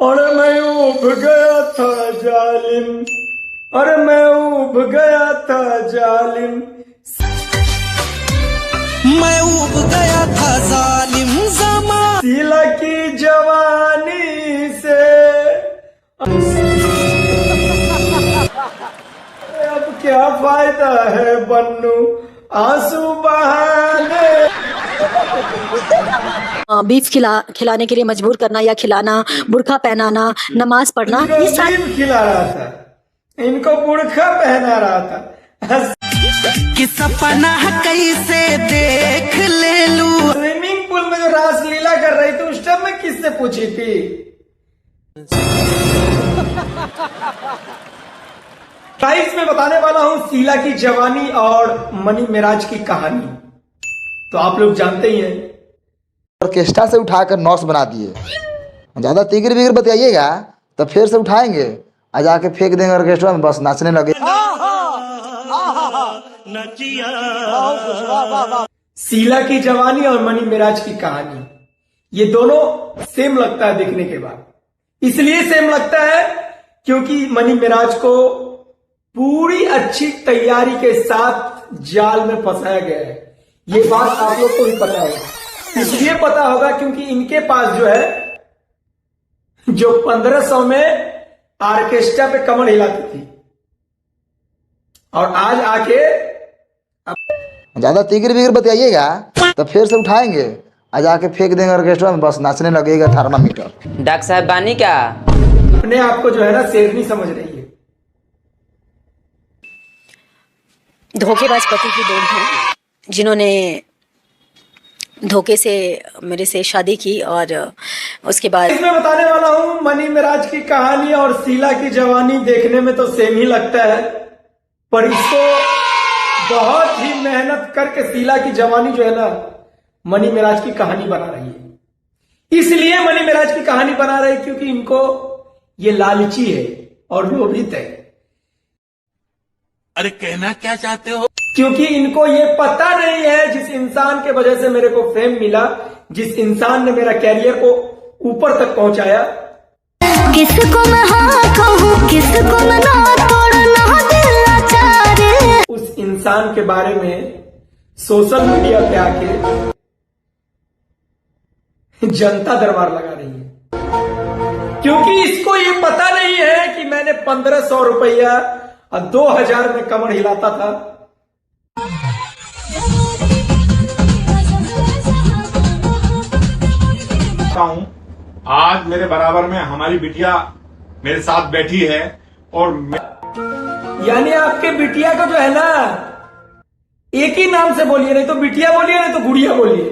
और मैं उब गया था जालिम, और मैं उब गया था जालिम, मैं उब गया था जालिम ज़मा शीला की जवानी से। अब क्या फायदा है बन्नू आंसू बहाने। बीफ खिलाने के लिए मजबूर करना या खिलाना, बुर्का पहनाना, नमाज पढ़ना, ये सारी बीफ खिला रहा था, इनको बुर्का पहना रहा था। कि सपना कैसे देख ले लूं। स्विमिंग पूल में जो रासलीला कर रही थी उस टाइम में किससे पूछी थी? गाइस मैं बताने वाला हूं शीला की जवानी और मनी मेराज की कहानी। तो आप लोग जानते ही हैं, ऑर्केस्ट्रा से उठाकर नॉस बना दिए। ज्यादा तिगर बिगर बतियाइएगा तो फिर से उठाएंगे आ जाके फेंक देंगे ऑर्केस्ट्रा में, बस नाचने लगे। शीला की जवानी और मनी मेराज की कहानी, ये दोनों सेम लगता है देखने के बाद। इसलिए सेम लगता है क्योंकि मनी मेराज को पूरी अच्छी तैयारी के साथ जाल में फंसाया गया है। ये बात आप लोग को भी पता है, इसलिए पता होगा क्योंकि इनके पास जो है, जो 1500 में ऑर्केस्ट्रा पे कमर हिलाती थी और आज आके ज्यादा तिगर बिगर बतियाइएगा तो फिर से उठाएंगे आ जाके फेंक देंगे ऑर्केस्ट्रा में, बस नाचने लगेगा थर्मामीटर। डॉक्टर साहब बानी क्या अपने आप को जो है ना शेरनी समझ रही है। धोखेबाज पति की दौड़ है, जिन्होंने धोखे से मेरे से शादी की और उसके बाद इसमें बताने वाला हूं मनी मेराज की कहानी और शीला की जवानी। देखने में तो सेम ही लगता है, पर इसको बहुत ही मेहनत करके शीला की जवानी जो है ना मनी मेराज की कहानी बना रही है। इसलिए मनी मेराज की कहानी बना रही क्योंकि इनको ये लालची है और लोभित है। अरे कहना क्या चाहते हो? क्योंकि इनको ये पता नहीं है जिस इंसान के वजह से मेरे को फेम मिला, जिस इंसान ने मेरा कैरियर को ऊपर तक पहुंचाया, किसको मैं हाँ कहूं, किसको मैं ना, तोड़ना दिल लाचार। उस इंसान के बारे में सोशल मीडिया पे आके जनता दरबार लगा रही है। क्योंकि इसको ये पता नहीं है कि मैंने 1500 रुपया और 2000 में कमर हिलाता था। आज मेरे बराबर में हमारी बिटिया मेरे साथ बैठी है और यानी आपके बिटिया को जो है ना, एक ही नाम से बोलिए, नहीं तो बिटिया बोलिए नहीं तो गुड़िया बोलिए।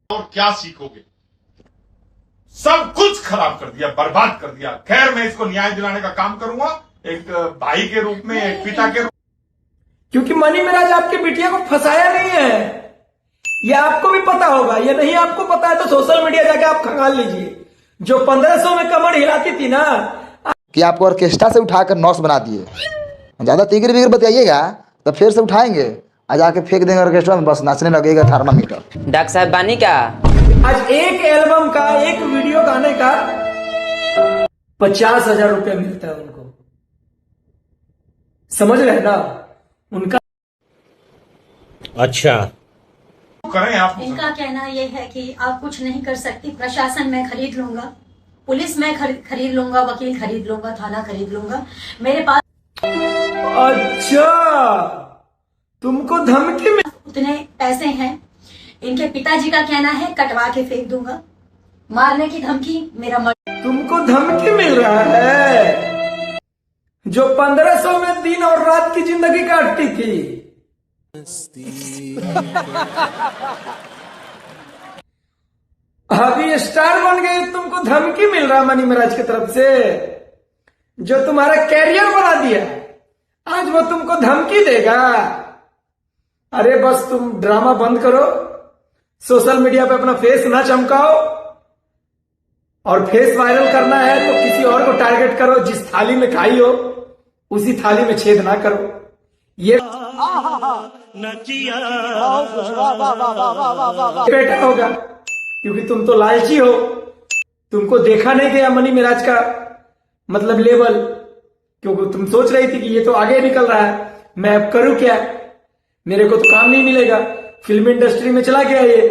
और क्या सीखोगे? सब कुछ खराब कर दिया, बर्बाद कर दिया। खैर मैं इसको न्याय दिलाने का काम करूंगा, एक भाई के रूप में, एक पिता के रूप। क्योंकि मनी मेराज आपके बिटिया को फंसाया नहीं है, ये आपको भी पता होगा। ये नहीं आपको पता है तो सोशल मीडिया जाके आप खंगाल लीजिए। जो 1500 में कमर हिलाती थी ना, कि आपको ऑर्केस्ट्रा से उठाकर नॉस बना दिए। ज्यादा तिगर बिगर बतियाइएगा तो फिर से उठाएंगे आ जाके फेंक देंगे ऑर्केस्ट्रा में, बस नाचने लगेगा थर्मामीटर। डॉक्टर साहब बानी क्या आज एक एल्बम का, एक वीडियो गाने का 50,000 रुपया मिलता है उनको। समझ रहे ना उनका? अच्छा करें आप। इनका कहना यह है कि आप कुछ नहीं कर सकती, प्रशासन मैं खरीद लूंगा, पुलिस मैं खरीद लूंगा, वकील खरीद लूंगा, थाना खरीद लूंगा, मेरे पास। अच्छा तुमको धमकी में उतने पैसे हैं। इनके पिताजी का कहना है कटवा के फेंक दूंगा, मारने की धमकी, मेरा तुमको धमकी मिल रहा है। जो 1500 में दिन और रात की जिंदगी काटती थी, अभी स्टार बन गई, तुमको धमकी मिल रहा मनी मेराज की तरफ से। जो तुम्हारा कैरियर बना दिया आज वो तुमको धमकी देगा। अरे बस तुम ड्रामा बंद करो, सोशल मीडिया पे अपना फेस ना चमकाओ, और फेस वायरल करना है तो किसी और को टारगेट करो। जिस थाली में खाई हो उसी थाली में छेद ना करो। ये बेटा होगा क्योंकि तुम तो लालची हो। तुमको देखा नहीं गया मनी मिराज का मतलब लेवल, क्योंकि तुम सोच रही थी कि ये तो आगे निकल रहा है, मैं अब करूं क्या, मेरे को तो काम नहीं मिलेगा, फिल्म इंडस्ट्री में चला गया ये,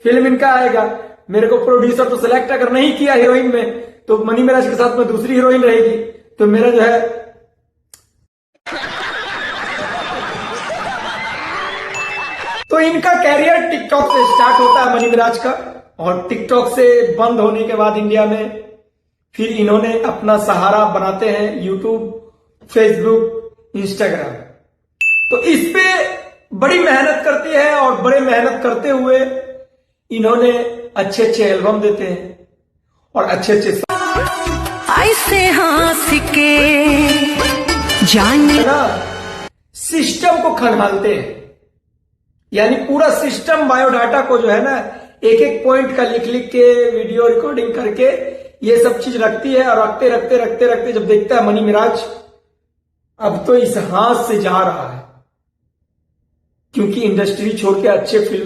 फिल्म इनका आएगा, मेरे को प्रोड्यूसर तो सिलेक्ट अगर नहीं किया हीरोइन में तो मनी मिराज के साथ में दूसरी हीरोइन रहेगी, तो मेरा जो है तो इनका कैरियर टिकटॉक से स्टार्ट होता है मनी मिराज का, और टिकटॉक से बंद होने के बाद इंडिया में फिर इन्होंने अपना सहारा बनाते हैं यूट्यूब, फेसबुक, इंस्टाग्राम। तो इस पे बड़ी मेहनत करती है और बड़े मेहनत करते हुए इन्होंने अच्छे अच्छे एल्बम देते हैं और अच्छे अच्छे ऐसे हंस के जाने ना सिस्टम को खंगालते हैं, यानी पूरा सिस्टम बायोडाटा को जो है ना एक एक पॉइंट का लिख लिख के वीडियो रिकॉर्डिंग करके ये सब चीज रखती है, और रखते रखते रखते रखते जब देखता है मनी मिराज अब तो इस हाथ से जा रहा है, क्योंकि इंडस्ट्री छोड़ के अच्छे फिल्म